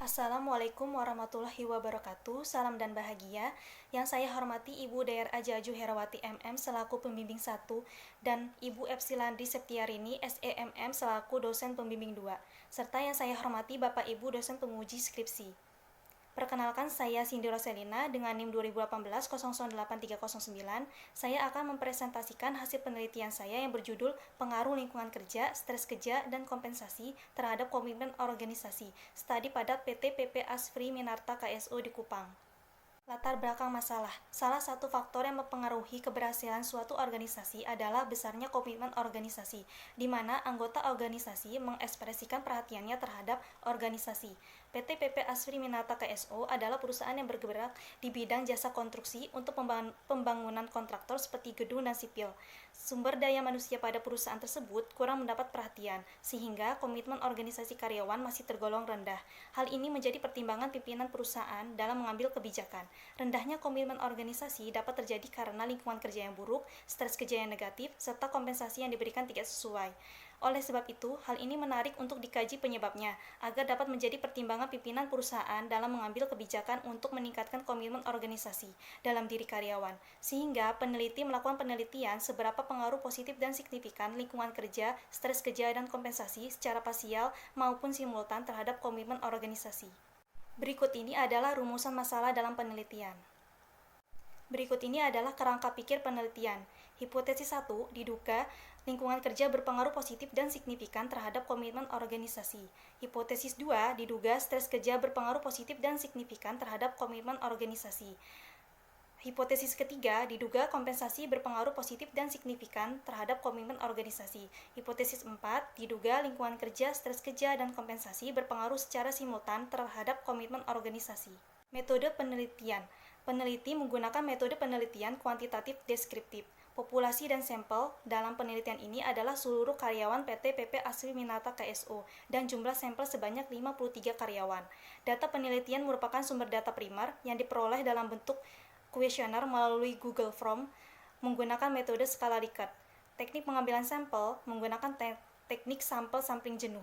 Assalamualaikum warahmatullahi wabarakatuh. Salam dan bahagia. Yang saya hormati Ibu Dr. Ajaju Herawati MM selaku pembimbing 1 dan Ibu Epsilandri Septiarini SEMM selaku dosen pembimbing 2, serta yang saya hormati Bapak Ibu dosen penguji skripsi. Perkenalkan, saya Cindy Roselina dengan NIM 2018-008309. Saya akan mempresentasikan hasil penelitian saya yang berjudul Pengaruh Lingkungan Kerja, Stres Kerja, dan Kompensasi terhadap Komitmen Organisasi, studi pada PT PP Asfri Minarta KSO di Kupang. Latar belakang masalah. Salah satu faktor yang mempengaruhi keberhasilan suatu organisasi adalah besarnya komitmen organisasi, di mana anggota organisasi mengekspresikan perhatiannya terhadap organisasi. PT PP Asfri Minarta KSO adalah perusahaan yang bergerak di bidang jasa konstruksi untuk pembangunan kontraktor seperti gedung dan sipil. Sumber daya manusia pada perusahaan tersebut kurang mendapat perhatian, sehingga komitmen organisasi karyawan masih tergolong rendah. Hal ini menjadi pertimbangan pimpinan perusahaan dalam mengambil kebijakan. Rendahnya komitmen organisasi dapat terjadi karena lingkungan kerja yang buruk, stres kerja yang negatif, serta kompensasi yang diberikan tidak sesuai. Oleh sebab itu, hal ini menarik untuk dikaji penyebabnya, agar dapat menjadi pertimbangan pimpinan perusahaan dalam mengambil kebijakan untuk meningkatkan komitmen organisasi dalam diri karyawan, sehingga peneliti melakukan penelitian seberapa pengaruh positif dan signifikan lingkungan kerja, stres kerja, dan kompensasi secara parsial maupun simultan terhadap komitmen organisasi. Berikut ini adalah rumusan masalah dalam penelitian. Berikut ini adalah kerangka pikir penelitian. Hipotesis 1, diduga lingkungan kerja berpengaruh positif dan signifikan terhadap komitmen organisasi. Hipotesis 2, diduga stres kerja berpengaruh positif dan signifikan terhadap komitmen organisasi. Hipotesis ketiga, diduga kompensasi berpengaruh positif dan signifikan terhadap komitmen organisasi. Hipotesis 4, diduga lingkungan kerja, stres kerja, dan kompensasi berpengaruh secara simultan terhadap komitmen organisasi. Metode penelitian. Peneliti menggunakan metode penelitian kuantitatif deskriptif. Populasi dan sampel dalam penelitian ini adalah seluruh karyawan PT PP Asfri Minarta KSO dan jumlah sampel sebanyak 53 karyawan. Data penelitian merupakan sumber data primer yang diperoleh dalam bentuk kuesioner melalui Google Form menggunakan metode skala Likert. Teknik pengambilan sampel menggunakan teknik sampel sampling jenuh.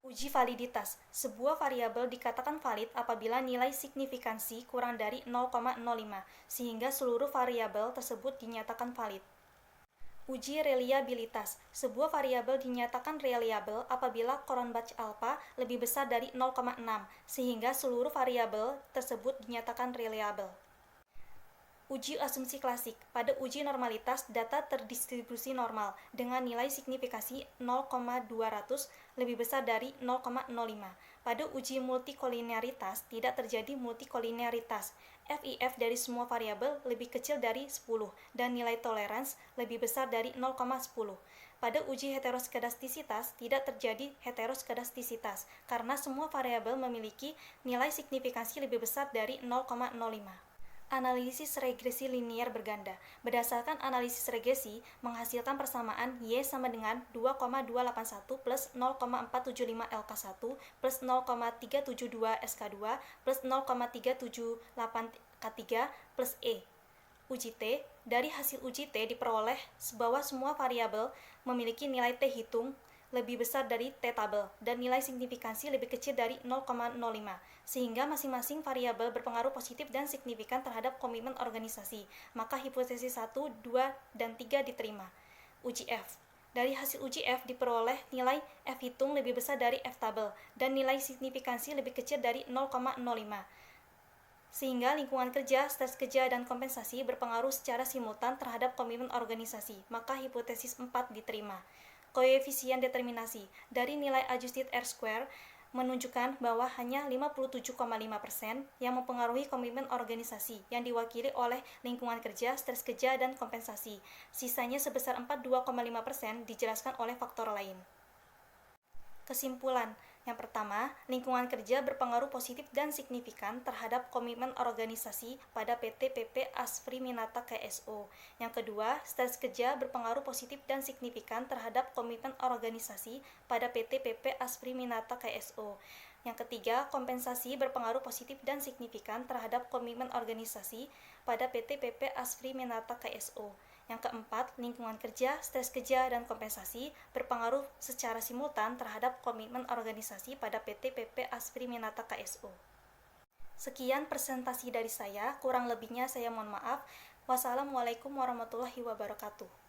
Uji validitas. Sebuah variabel dikatakan valid apabila nilai signifikansi kurang dari 0,05, sehingga seluruh variabel tersebut dinyatakan valid. Uji reliabilitas. Sebuah variabel dinyatakan reliable apabila Cronbach alpha lebih besar dari 0,6, sehingga seluruh variabel tersebut dinyatakan reliable. Uji asumsi klasik. Pada uji normalitas, data terdistribusi normal dengan nilai signifikasi 0,200 lebih besar dari 0,05. Pada uji multikolinearitas, tidak terjadi multikolinearitas. FIF dari semua variabel lebih kecil dari 10 dan nilai tolerans lebih besar dari 0,10. Pada uji heteroskedastisitas, tidak terjadi heteroskedastisitas karena semua variabel memiliki nilai signifikansi lebih besar dari 0,05. Analisis regresi linier berganda. Berdasarkan analisis regresi, menghasilkan persamaan Y sama dengan 2,281 plus 0,475 LK1 plus 0,372 SK2 plus 0,378 K3 plus E. Uji T. Dari hasil uji T diperoleh bahwa semua variabel memiliki nilai T hitung lebih besar dari T tabel dan nilai signifikansi lebih kecil dari 0,05, sehingga masing-masing variabel berpengaruh positif dan signifikan terhadap komitmen organisasi. Maka hipotesis 1, 2, dan 3 diterima. Uji F. Dari hasil uji F diperoleh nilai F hitung lebih besar dari F tabel dan nilai signifikansi lebih kecil dari 0,05. Sehingga lingkungan kerja, stres kerja, dan kompensasi berpengaruh secara simultan terhadap komitmen organisasi. Maka hipotesis 4 diterima. Koefisien determinasi dari nilai adjusted R-square menunjukkan bahwa hanya 57,5% yang mempengaruhi komitmen organisasi yang diwakili oleh lingkungan kerja, stres kerja, dan kompensasi. Sisanya sebesar 42,5% dijelaskan oleh faktor lain. Kesimpulan. Yang pertama, lingkungan kerja berpengaruh positif dan signifikan terhadap komitmen organisasi pada PT PP Asfri Minarta KSO. Yang kedua, stres kerja berpengaruh positif dan signifikan terhadap komitmen organisasi pada PT PP Asfri Minarta KSO. Yang ketiga, kompensasi berpengaruh positif dan signifikan terhadap komitmen organisasi pada PT PP Asfri Minarta KSO. Yang keempat, lingkungan kerja, stres kerja, dan kompensasi berpengaruh secara simultan terhadap komitmen organisasi pada PT PP Asfri Minarta KSO. Sekian presentasi dari saya, kurang lebihnya saya mohon maaf. Wassalamualaikum warahmatullahi wabarakatuh.